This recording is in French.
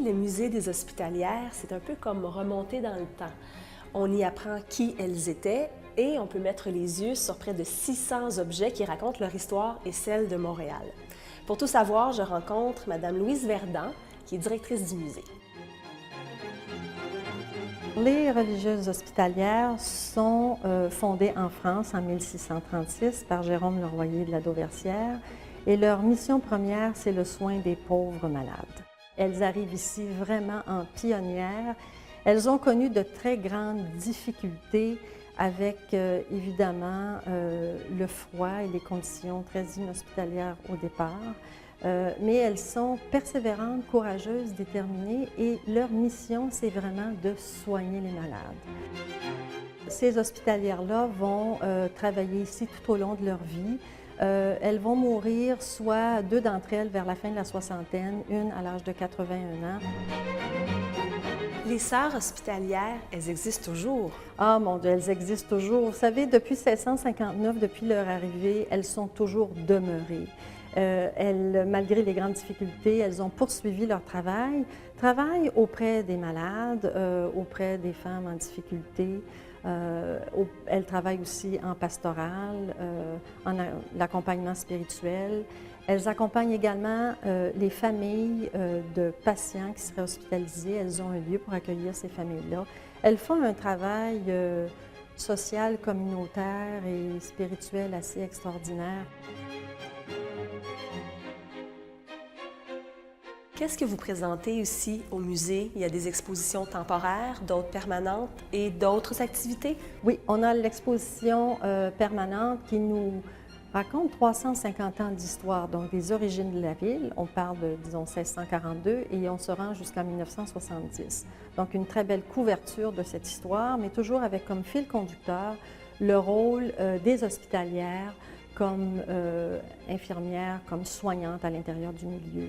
le musée des Hospitalières, c'est un peu comme remonter dans le temps. On y apprend qui elles étaient et on peut mettre les yeux sur près de 600 objets qui racontent leur histoire et celle de Montréal. Pour tout savoir, je rencontre Mme Louise Verdant, qui est directrice du musée. Les religieuses hospitalières sont fondées en France en 1636 par Jérôme Le Royer de la Dauversière et leur mission première, c'est le soin des pauvres malades. Elles arrivent ici vraiment en pionnières. Elles ont connu de très grandes difficultés avec évidemment le froid et les conditions très inhospitalières au départ. Mais elles sont persévérantes, courageuses, déterminées et leur mission, c'est vraiment de soigner les malades. Ces hospitalières-là vont travailler ici tout au long de leur vie. Elles vont mourir, soit deux d'entre elles vers la fin de la soixantaine, une à l'âge de 81 ans. Les sœurs hospitalières, elles existent toujours. Ah mon Dieu, elles existent toujours. Vous savez, depuis 1659, depuis leur arrivée, elles sont toujours demeurées. Malgré les grandes difficultés, elles ont poursuivi leur travail auprès des malades, auprès des femmes en difficulté. Elles travaillent aussi en pastoral, en l'accompagnement spirituel. Elles accompagnent également les familles de patients qui seraient hospitalisés. Elles ont un lieu pour accueillir ces familles-là. Elles font un travail social, communautaire et spirituel assez extraordinaire. Qu'est-ce que vous présentez ici au musée? Il y a des expositions temporaires, d'autres permanentes et d'autres activités? Oui, on a l'exposition permanente qui nous raconte 350 ans d'histoire, donc des origines de la ville. On parle de, disons, 1642 et on se rend jusqu'en 1970. Donc une très belle couverture de cette histoire, mais toujours avec comme fil conducteur le rôle des hospitalières comme infirmières, comme soignantes à l'intérieur du milieu.